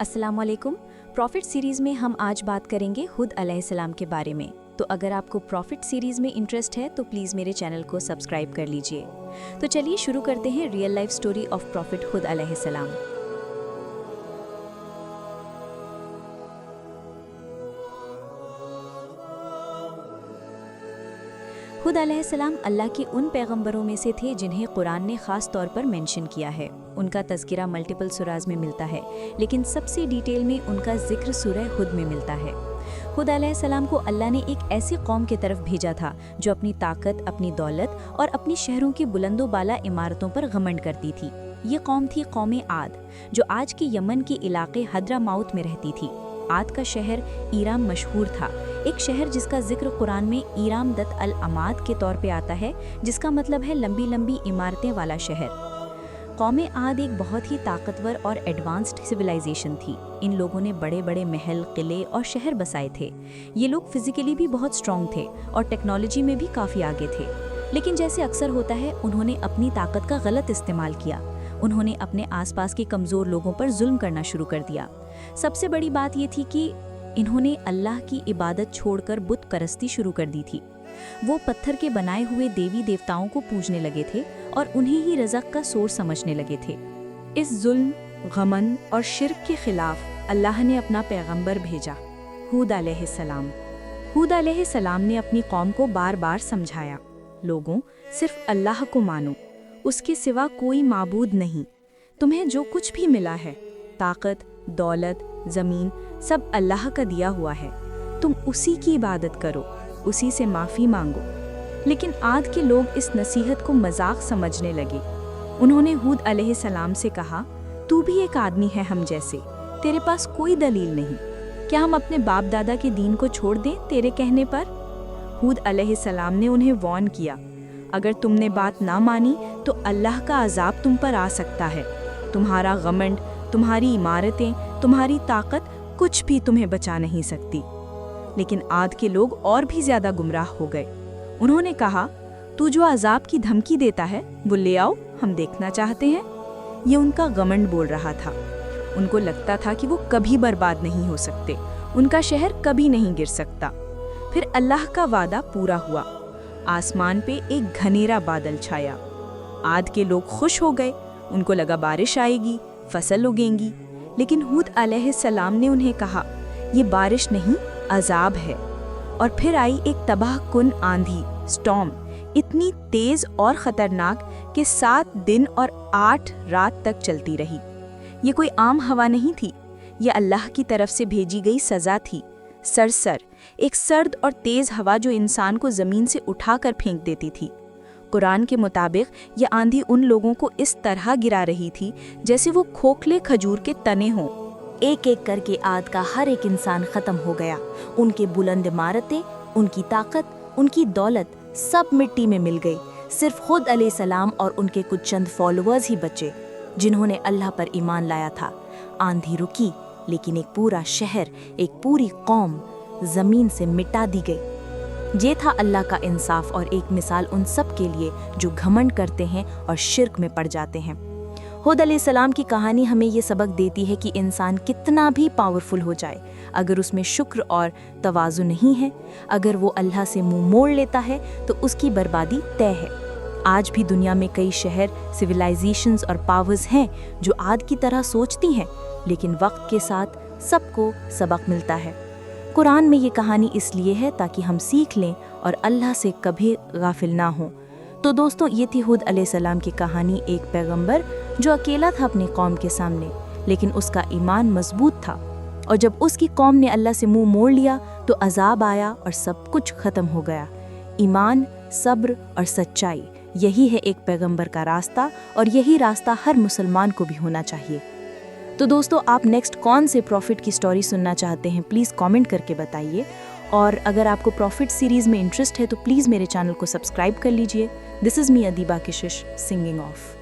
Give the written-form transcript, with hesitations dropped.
अस्सलामुअलैकुम। Profit series में हम आज बात करेंगे हुद अलैहिस्सलाम के बारे में। तो अगर आपको प्रॉफिट सीरीज़ में इंटरेस्ट है तो प्लीज़ मेरे चैनल को सब्सक्राइब कर लीजिए। तो चलिए शुरू करते हैं real life story of prophet Hud अलैहिस्सलाम। हुद अलैहिस्सलाम अल्लाह के उन पैगंबरों में से थे जिन्हें कुरान ने ख़ास तौर पर मेंशन किया है। उनका तज़किरा मल्टीपल सूराज़ में मिलता है, लेकिन सबसे डिटेल में उनका जिक्र सूरह हुद में मिलता है। हुद अलैहिस्सलाम को अल्लाह ने एक ऐसी कौम की तरफ भेजा था जो अपनी ताकत, अपनी दौलत और अपनी शहरों की बुलंदो बाला इमारतों पर घमंड करती थी। ये कौम थी कौम आद, जो आज के यमन के इलाके हद्रामाउत में रहती थी। आद का शहर ईराम मशहूर था, एक शहर जिसका जिक्र कुरान में ईराम दत अल अमाद के तौर पे आता है, जिसका मतलब है लंबी लंबी इमारतें वाला शहर। कौम आद एक बहुत ही ताकतवर और एडवांस्ड सिविलाइजेशन थी। इन लोगों ने बड़े बड़े महल, किले और शहर बसाए थे। ये लोग फिजिकली भी बहुत स्ट्रॉन्ग थे और टेक्नोलॉजी में भी काफ़ी आगे थे। लेकिन जैसे अक्सर होता है, उन्होंने अपनी ताकत का गलत इस्तेमाल किया। उन्होंने अपने आसपास के कमज़ोर लोगों पर जुल्म करना शुरू कर दिया। सबसे बड़ी बात ये थी कि इन्होंने अल्लाह की इबादत छोड़कर बुत परस्ती शुरू कर दी थी। वो पत्थर के बनाए हुए देवी देवताओं को पूजने लगे थे और उन्हें ही रज़क़ का सोर्स समझने लगे थे। इस जुल्म, गमन और शिर्क के खिलाफ अल्लाह ने अपना पैगंबर भेजा, हुद अलैहिस्सलाम। हुद अलैहिस्सलाम ने अपनी कौम को बार बार समझाया, लोगों, सिर्फ अल्लाह को मानो, उसके सिवा कोई माबूद नहीं। तुम्हें जो कुछ भी मिला है, ताकत, दौलत, ज़मीन, सब अल्लाह का दिया हुआ है। तुम उसी की इबादत करो, उसी से माफ़ी मांगो। लेकिन आद के लोग इस नसीहत को मजाक समझने लगे। उन्होंने हुद अलैहिस्सलाम से कहा, तू भी एक आदमी है हम जैसे, तेरे पास कोई दलील नहीं। क्या हम अपने बाप दादा के दीन को छोड़ दें तेरे कहने पर? हुद अलैहिस्सलाम ने उन्हें वार्न किया, अगर तुमने बात ना मानी तो अल्लाह का अजाब तुम पर आ सकता है। तुम्हारा घमंड, तुम्हारी इमारतें, तुम्हारी ताकत कुछ भी तुम्हें बचा नहीं सकती। लेकिन आद के लोग और भी ज्यादा गुमराह हो गए। उन्होंने कहा, तू जो अजाब की धमकी देता है वो ले आओ, हम देखना चाहते हैं। ये उनका घमंड बोल रहा था। उनको लगता था कि वो कभी बर्बाद नहीं हो सकते, उनका शहर कभी नहीं गिर सकता। फिर अल्लाह का वादा पूरा हुआ। आसमान पे एक घनेरा बादल छाया। आद के लोग खुश हो गए, उनको लगा बारिश आएगी, फसल उगेंगी। लेकिन हुद अलैहिस्सलाम ने उन्हें कहा, ये बारिश नहीं, अजाब है। और फिर आई एक तबाह कुन आंधी, स्टॉर्म, इतनी तेज और खतरनाक कि 7 दिन और 8 रात तक चलती रही। ये कोई आम हवा नहीं थी, ये अल्लाह की तरफ से भेजी गई सज़ा थी। सरसर, एक सर्द और तेज़ हवा जो इंसान को ज़मीन से उठाकर फेंक देती थी। कुरान के मुताबिक ये आंधी उन लोगों को इस तरह गिरा रही थी जैसे वो खोखले खजूर के तने हों। एक एक करके आद का हर एक इंसान ख़त्म हो गया। उनके बुलंद इमारतें, उनकी ताकत, उनकी दौलत सब मिट्टी में मिल गई। सिर्फ हुद अलैहिस्सलाम और उनके कुछ चंद फॉलोअर्स ही बचे जिन्होंने अल्लाह पर ईमान लाया था। आंधी रुकी, लेकिन एक पूरा शहर, एक पूरी कौम ज़मीन से मिटा दी गई। ये था अल्लाह का इंसाफ और एक मिसाल उन सब के लिए जो घमंड करते हैं और शिर्क में पड़ जाते हैं। हुद अलैहिस्सलाम की कहानी हमें ये सबक देती है कि इंसान कितना भी पावरफुल हो जाए, अगर उसमें शुक्र और तवाज़ु नहीं है, अगर वो अल्लाह से मुंह मोड़ लेता है तो उसकी बर्बादी तय है। आज भी दुनिया में कई शहर, सिविलाइजेशंस और पावर्स हैं जो आद की तरह सोचती हैं, लेकिन वक्त के साथ सबको सबक मिलता है। कुरान में ये कहानी इसलिए है ताकि हम सीख लें और अल्लाह से कभी गाफिल ना हों। तो दोस्तों, ये थी हुद अलैहिस्सलाम की कहानी, एक पैगंबर जो अकेला था अपनी कौम के सामने, लेकिन उसका ईमान मजबूत था। और जब उसकी कौम ने अल्लाह से मुंह मोड़ लिया तो अजाब आया और सब कुछ ख़त्म हो गया। ईमान, सब्र और सच्चाई, यही है एक पैगंबर का रास्ता, और यही रास्ता हर मुसलमान को भी होना चाहिए। तो दोस्तों, आप नेक्स्ट कौन से प्रॉफिट की स्टोरी सुनना चाहते हैं, प्लीज़ कमेंट करके बताइए। और अगर आपको प्रॉफिट सीरीज़ में इंटरेस्ट है तो प्लीज़ मेरे चैनल को सब्सक्राइब कर लीजिए। This is me Adeeba Kashish, singing of.